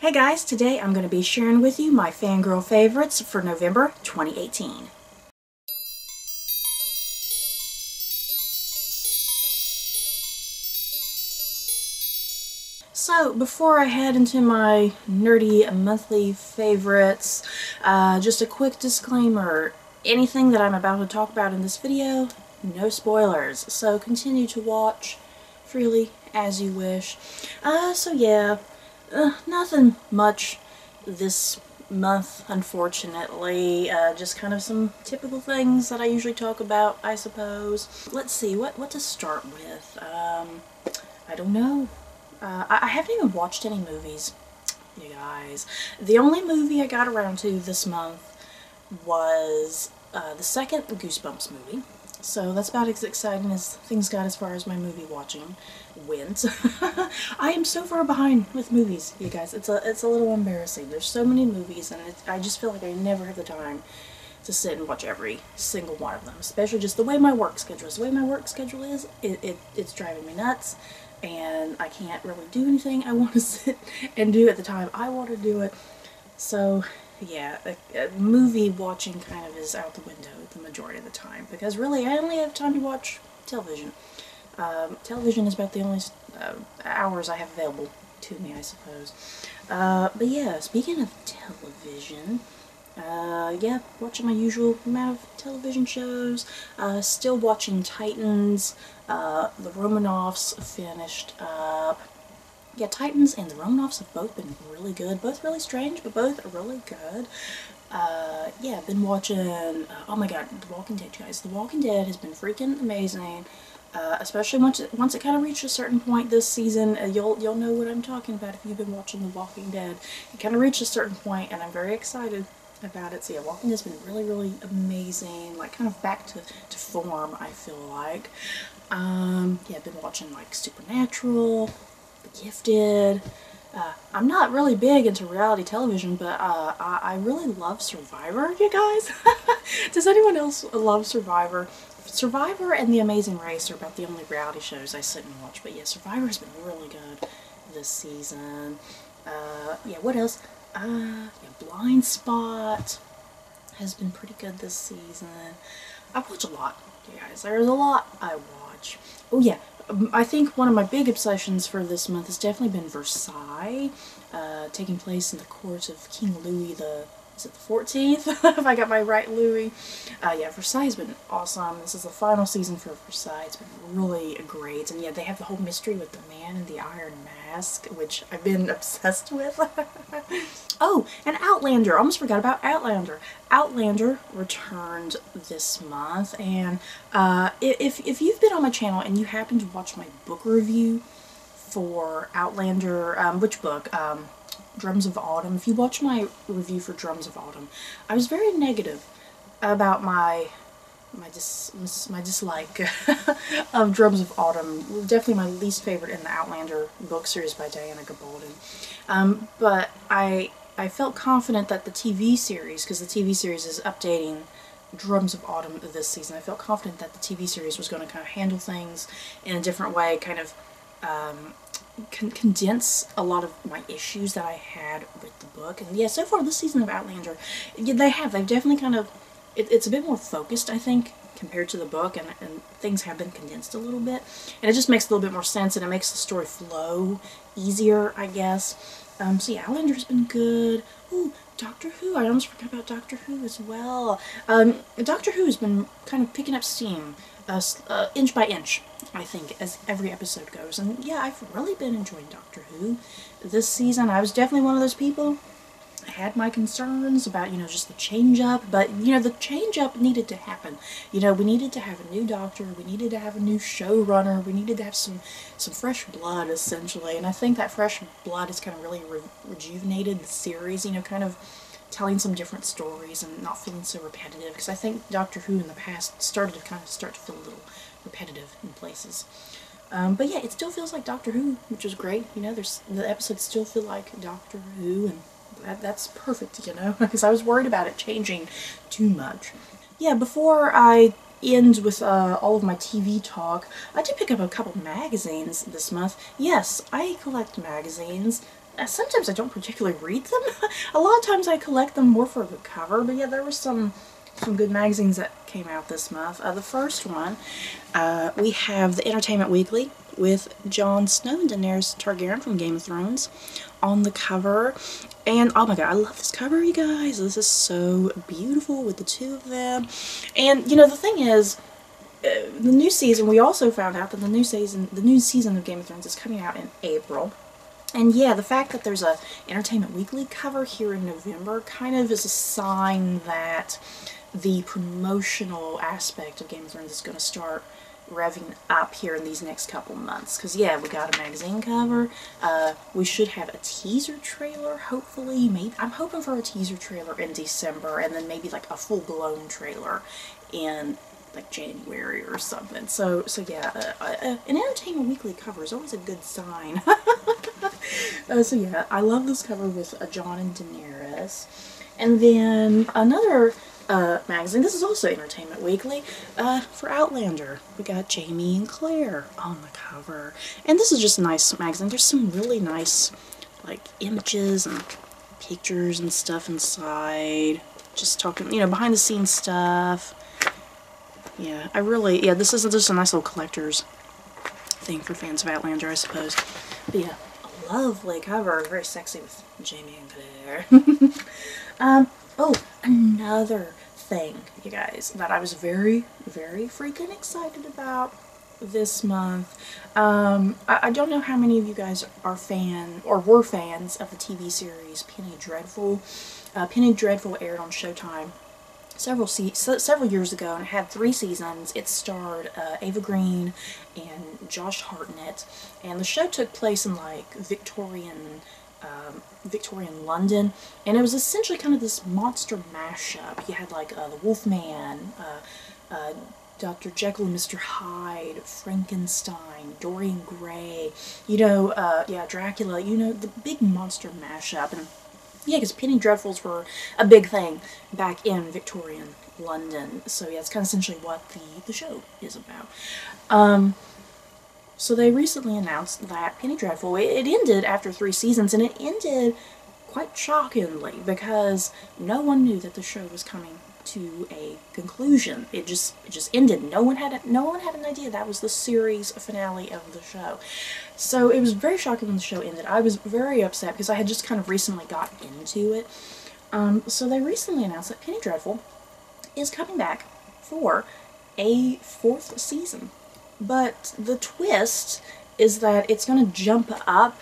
Hey guys, today I'm going to be sharing with you my fangirl favorites for November 2018. So before I head into my nerdy monthly favorites, just a quick disclaimer. Anything that I'm about to talk about in this video, no spoilers, so continue to watch freely as you wish. Nothing much this month, unfortunately. Just kind of some typical things that I usually talk about, I suppose. Let's see, what to start with? I don't know. I haven't even watched any movies, you guys. The only movie I got around to this month was the second Goosebumps movie. So that's about as exciting as things got as far as my movie watching went. I am so far behind with movies, you guys. It's a little embarrassing. There's so many movies, and I just feel like I never have the time to sit and watch every single one of them. Especially just the way my work schedule is. The way my work schedule is, it's driving me nuts, and I can't really do anything I want to sit and do at the time I want to do it. So yeah, movie watching kind of is out the window the majority of the time, because really I only have time to watch television. Television is about the only hours I have available to me, I suppose. But yeah, speaking of television, yeah, watching my usual amount of television shows. Still watching Titans. The Romanoffs finished up. Yeah, Titans and the Romanoffs have both been really good. Both really strange, but both are really good. Yeah, I've been watching, oh my god, The Walking Dead, guys. The Walking Dead has been freaking amazing. Especially once it kind of reached a certain point this season. You'll know what I'm talking about if you've been watching The Walking Dead. It kind of reached a certain point, and I'm very excited about it. So yeah, Walking Dead's been really, really amazing. Like, kind of back to form, I feel like. Yeah, I've been watching, like, Supernatural, The Gifted. I'm not really big into reality television, but I really love Survivor, you guys. Does anyone else love Survivor? Survivor and The Amazing Race are about the only reality shows I sit and watch, but yeah, Survivor has been really good this season. Yeah, what else? Yeah, Blind Spot has been pretty good this season. I watch a lot, you guys. There's a lot I watch. Oh yeah, I think one of my big obsessions for this month has definitely been Versailles, taking place in the court of King Louis is it the 14th? If I got my right Louis. Yeah, Versailles has been awesome. This is the final season for Versailles. It's been really great. And yeah, they have the whole mystery with the man in the iron mask, which I've been obsessed with. Oh, and Outlander. Almost forgot about Outlander. Outlander returned this month, and if you've been on my channel and you happen to watch my book review for Outlander, which book? Drums of Autumn. If you watch my review for Drums of Autumn, I was very negative about my dislike of Drums of Autumn. Definitely my least favorite in the Outlander book series by Diana Gabaldon. But I felt confident that the TV series, because the TV series is updating Drums of Autumn this season, I felt confident that the TV series was going to kind of handle things in a different way, kind of condense a lot of my issues that I had with the book. And yeah, so far this season of Outlander, yeah, they've definitely kind of, it's a bit more focused, I think, compared to the book, and things have been condensed a little bit, and it just makes a little bit more sense, and it makes the story flow easier, I guess. So yeah, Outlander's been good. Ooh, Doctor Who, I almost forgot about Doctor Who as well. Doctor Who has been kind of picking up steam, inch by inch, I think, as every episode goes. And yeah, I've really been enjoying Doctor Who this season. I was definitely one of those people. I had my concerns about, you know, just the change-up, but, you know, the change-up needed to happen. You know, we needed to have a new doctor, we needed to have a new showrunner, we needed to have some fresh blood, essentially, and I think that fresh blood has kind of really rejuvenated the series, you know, kind of telling some different stories and not feeling so repetitive, because I think Doctor Who in the past started to feel a little repetitive in places. But yeah, it still feels like Doctor Who, which is great. You know, the episodes still feel like Doctor Who, and that's perfect, you know, because I was worried about it changing too much. Yeah, before I end with all of my TV talk, I did pick up a couple magazines this month. Yes, I collect magazines. sometimes I don't particularly read them. A lot of times I collect them more for the cover, but yeah, there were some good magazines that came out this month. The first one, we have the Entertainment Weekly with Jon Snow and Daenerys Targaryen from Game of Thrones on the cover. And oh my god, I love this cover, you guys. This is so beautiful with the two of them. And you know, the thing is, the new season, we also found out that the new season of Game of Thrones is coming out in April. And yeah, the fact that there's a Entertainment Weekly cover here in November kind of is a sign that the promotional aspect of Game of Thrones is going to start revving up here in these next couple months. Because yeah, we got a magazine cover, we should have a teaser trailer, hopefully. Maybe I'm hoping for a teaser trailer in December, and then maybe like a full-blown trailer in like January or something. So yeah, an Entertainment Weekly cover is always a good sign. So yeah, I love this cover with Jon and Daenerys. And then another magazine, this is also Entertainment Weekly, for Outlander. We got Jaime and Claire on the cover. And this is just a nice magazine. There's some really nice, like, images and pictures and stuff inside. Just talking, you know, behind the scenes stuff. Yeah, yeah, this is just a nice little collector's thing for fans of Outlander, I suppose. But yeah, a lovely cover, very sexy with Jaime and Claire. Oh, another thing, you guys, that I was very, very freaking excited about this month. I don't know how many of you guys are were fans of the TV series Penny Dreadful. Penny Dreadful aired on Showtime several years ago, and it had 3 seasons. It starred Ava Green and Josh Hartnett, and the show took place in like Victorian London, and it was essentially kind of this monster mashup. You had like the Wolfman, Dr. Jekyll and Mr. Hyde, Frankenstein, Dorian Gray, you know, yeah, Dracula, you know, the big monster mashup. And yeah, because Penny Dreadfuls were a big thing back in Victorian London. So yeah, it's kind of essentially what the show is about. So they recently announced that Penny Dreadful, it ended after 3 seasons, and it ended quite shockingly because no one knew that the show was coming to a conclusion. It just ended. No one had an idea that was the series finale of the show. So it was very shocking when the show ended. I was very upset because I had just kind of recently got into it. So they recently announced that Penny Dreadful is coming back for a 4th season. But the twist is that it's going to jump up,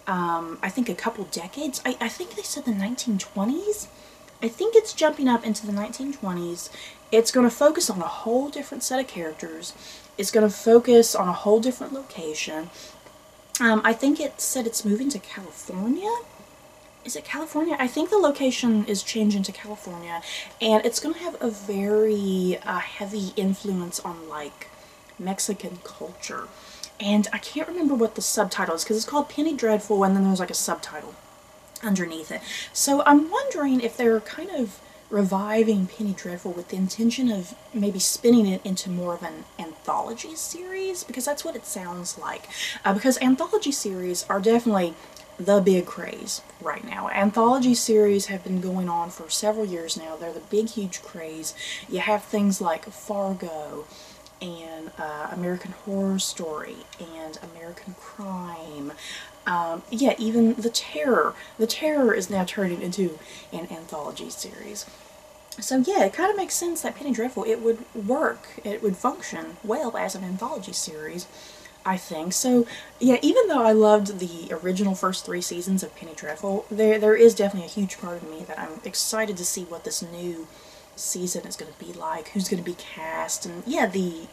I think, a couple decades. I think they said the 1920s. I think it's jumping up into the 1920s. It's going to focus on a whole different set of characters. It's going to focus on a whole different location. I think it said it's moving to California. Is it California? I think the location is changing to California. And it's going to have a very heavy influence on, like, Mexican culture. And I can't remember what the subtitle is, because it's called Penny Dreadful, and then there's like a subtitle underneath it. So I'm wondering if they're kind of reviving Penny Dreadful with the intention of maybe spinning it into more of an anthology series, because that's what it sounds like. Because anthology series are definitely the big craze right now. Anthology series have been going on for several years now. They're the big, huge craze. You have things like Fargo, and American Horror Story, and American Crime. Yeah, even The Terror. The Terror is now turning into an anthology series. So yeah, it kind of makes sense that Penny Dreadful, it would work, it would function well as an anthology series, I think. So yeah, even though I loved the original first 3 seasons of Penny Dreadful, there is definitely a huge part of me that I'm excited to see what this new season is going to be like, who's going to be cast, and yeah, the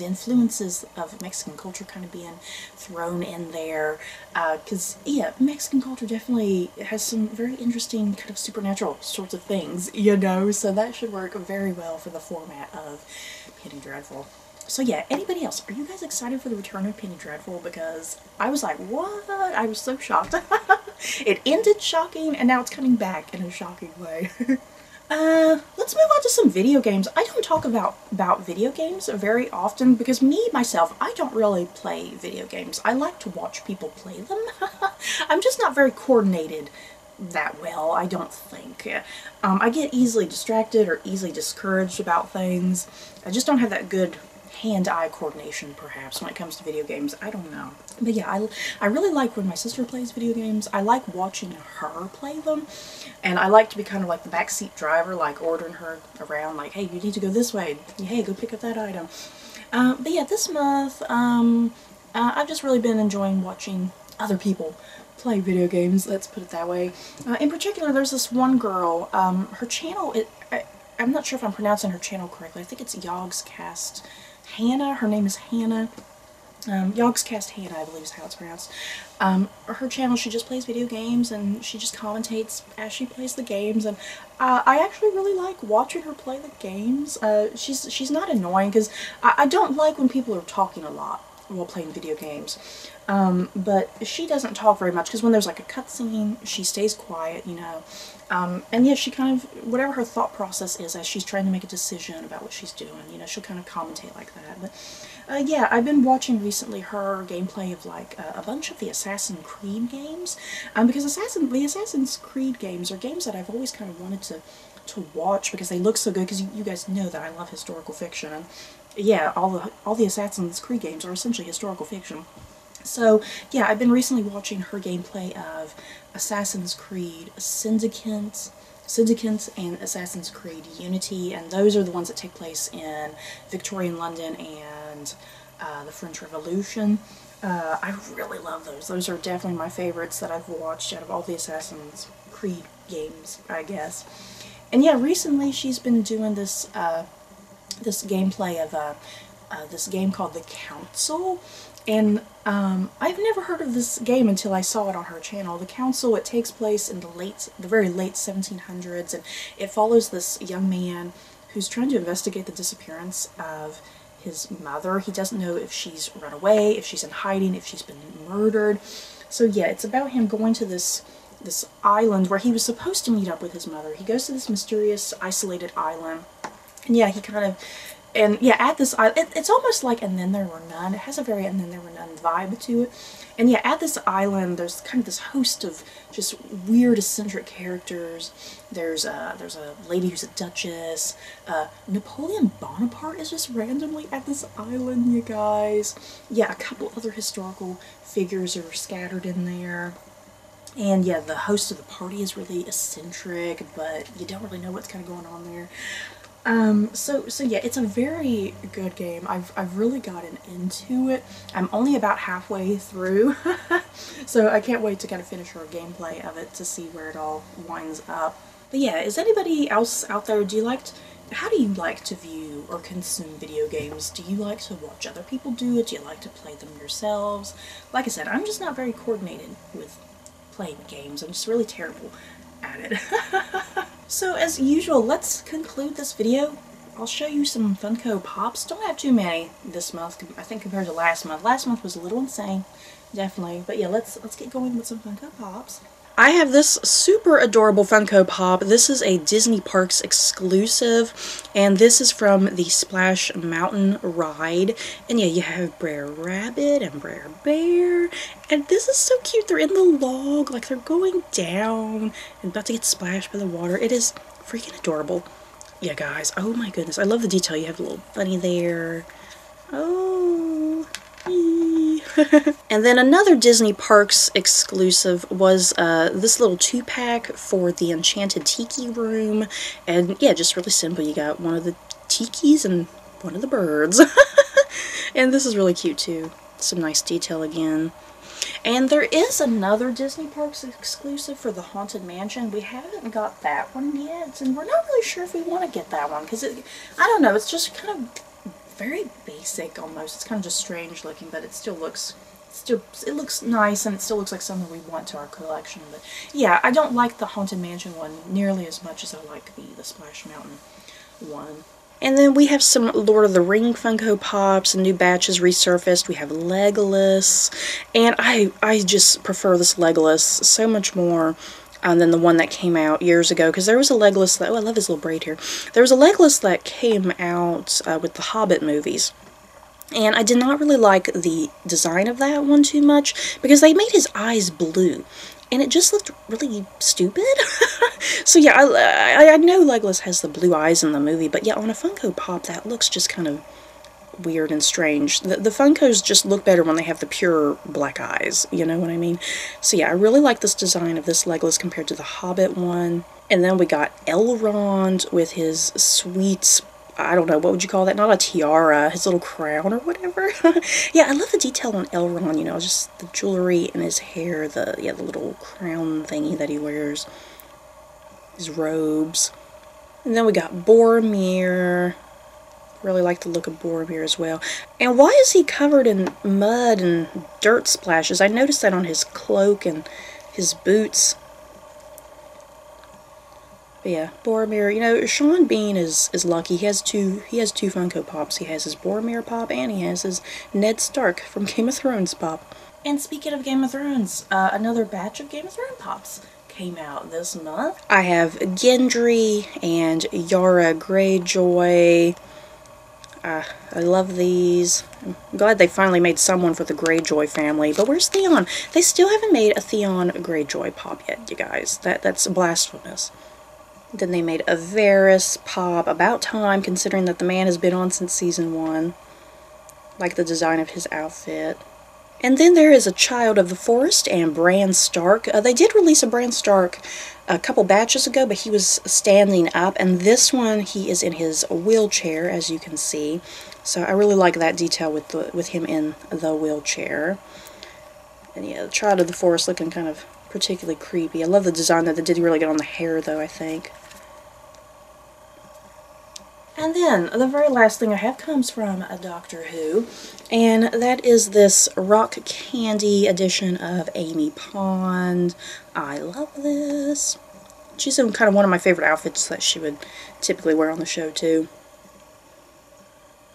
influences of Mexican culture kind of being thrown in there, because yeah, Mexican culture definitely has some very interesting kind of supernatural sorts of things, you know, so that should work very well for the format of Penny Dreadful. So yeah, anybody else, are you guys excited for the return of Penny Dreadful? Because I was like, what? I was so shocked. It ended shocking, and now it's coming back in a shocking way. Let's move on to some video games. I don't talk about video games very often because myself, I don't really play video games. I like to watch people play them. I'm just not very coordinated that well, I don't think. I get easily distracted or easily discouraged about things. I just don't have that good hand-eye coordination, perhaps, when it comes to video games. I don't know. But yeah, I really like when my sister plays video games. I like watching her play them. And I like to be kind of like the backseat driver, like ordering her around, like, hey, you need to go this way. Hey, go pick up that item. But yeah, this month, I've just really been enjoying watching other people play video games, let's put it that way. In particular, there's this one girl, her channel, I'm not sure if I'm pronouncing her channel correctly. I think it's Yogscast Hannah. Her name is Hannah. Yogscast Hannah, I believe is how it's pronounced. Her channel, she just plays video games and she just commentates as she plays the games, and I actually really like watching her play the games. She's not annoying because I don't like when people are talking a lot while playing video games. But she doesn't talk very much because when there's like a cutscene, she stays quiet, you know. And yeah, she kind of, whatever her thought process is as she's trying to make a decision about what she's doing, you know, she'll kind of commentate like that. But yeah, I've been watching recently her gameplay of like a bunch of the Assassin's Creed games, because the Assassin's Creed games are games that I've always kind of wanted to watch because they look so good, because you guys know that I love historical fiction, and yeah, all the Assassin's Creed games are essentially historical fiction. So yeah, I've been recently watching her gameplay of Assassin's Creed Syndicate and Assassin's Creed Unity, and those are the ones that take place in Victorian London and the French Revolution. I really love those. Those are definitely my favorites that I've watched out of all the Assassin's Creed games, I guess. And yeah, recently she's been doing this this gameplay of this game called The Council. And I've never heard of this game until I saw it on her channel. The Council, it takes place in the very late 1700s, and it follows this young man who's trying to investigate the disappearance of his mother. He doesn't know if she's run away, if she's in hiding, if she's been murdered. So yeah, it's about him going to this island where he was supposed to meet up with his mother. He goes to this mysterious, isolated island, and yeah, he kind of... And yeah, at this island, it's almost like And Then There Were None. It has a very And Then There Were None vibe to it. And yeah, at this island, there's kind of this host of just weird, eccentric characters. There's a lady who's a duchess. Napoleon Bonaparte is just randomly at this island, you guys. Yeah, a couple other historical figures are scattered in there. And yeah, the host of the party is really eccentric, but you don't really know what's kind of going on there. So yeah, it's a very good game. I've really gotten into it. I'm only about halfway through, so I can't wait to kind of finish her gameplay of it to see where it all winds up. But yeah, is anybody else out there, how do you like to view or consume video games? Do you like to watch other people do it? Do you like to play them yourselves? Like I said, I'm just not very coordinated with playing games. I'm just really terrible at it. So as usual, let's conclude this video. I'll show you some Funko Pops. Don't have too many this month, I think, compared to last month. Last month was a little insane, definitely. But yeah, let's get going with some Funko Pops. I have this super adorable Funko Pop. This is a Disney Parks exclusive, and this is from the Splash Mountain ride. And yeah, you have Brer Rabbit and Brer Bear, and this is so cute. They're in the log, like they're going down and about to get splashed by the water. It is freaking adorable. Yeah, guys, oh my goodness, I love the detail. You have a little bunny there. Oh, and then another Disney Parks exclusive was this little 2-pack for the Enchanted Tiki Room. And yeah, just really simple. You got one of the tikis and one of the birds. And this is really cute too. Some nice detail again. And there is another Disney Parks exclusive for the Haunted Mansion. We haven't got that one yet, and we're not really sure if we want to get that one, because I don't know, it's just kind of very basic almost. It's kind of just strange looking, but it still looks, it looks nice, and it still looks like something we want to our collection. But yeah, I don't like the Haunted Mansion one nearly as much as I like the Splash Mountain one. And then we have some Lord of the Ring Funko Pops, and new batches resurfaced. We have Legolas, and I just prefer this Legolas so much more. than the one that came out years ago, because there was a legless that, oh, I love his little braid here. There was a legless that came out with the Hobbit movies. And I did not really like the design of that one too much, because they made his eyes blue. And it just looked really stupid. So yeah, I know Legolas has the blue eyes in the movie, but yeah, on a Funko Pop, that looks just kind of weird and strange. The Funkos just look better when they have the pure black eyes, you know what I mean? So yeah, I really like this design of this Legolas compared to the Hobbit one. And then we got Elrond with his sweet, I don't know, what would you call that? Not a tiara, his little crown or whatever. Yeah, I love the detail on Elrond, you know, just the jewelry in his hair, the little crown thingy that he wears, his robes. And then we got Boromir. Really like the look of Boromir as well. And why is he covered in mud and dirt splashes? I noticed that on his cloak and his boots. But yeah, Boromir, you know, Sean Bean is lucky. He has two Funko Pops. He has his Boromir Pop and he has his Ned Stark from Game of Thrones Pop. And speaking of Game of Thrones, another batch of Game of Thrones Pops came out this month. I have Gendry and Yara Greyjoy. I love these. I'm glad they finally made someone for the Greyjoy family. But where's Theon? They still haven't made a Theon Greyjoy Pop yet, you guys. That's blasphemous. Then they made a Varys Pop. About time, considering that the man has been on since season 1. Like the design of his outfit. And then there is a Child of the Forest and Bran Stark. They did release a Bran Stark a couple batches ago, but he was standing up. And this one, he is in his wheelchair, as you can see. So I really like that detail with him in the wheelchair. And yeah, the Child of the Forest looking kind of particularly creepy. I love the design that they did really get on the hair, though, I think. And then, the very last thing I have comes from a Doctor Who, and that is this Rock Candy edition of Amy Pond. I love this. She's in kind of one of my favorite outfits that she would typically wear on the show, too.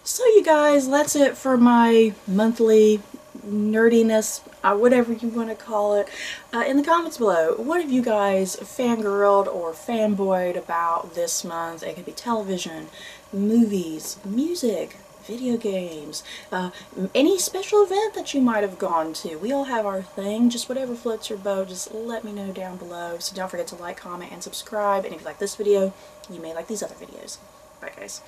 So you guys, that's it for my monthly nerdiness, whatever you want to call it. In the comments below, what have you guys fangirled or fanboyed about this month? It could be television, movies, music, video games, any special event that you might have gone to. We all have our thing. Just whatever floats your boat, just let me know down below. So don't forget to like, comment, and subscribe. And if you like this video, you may like these other videos. Bye guys.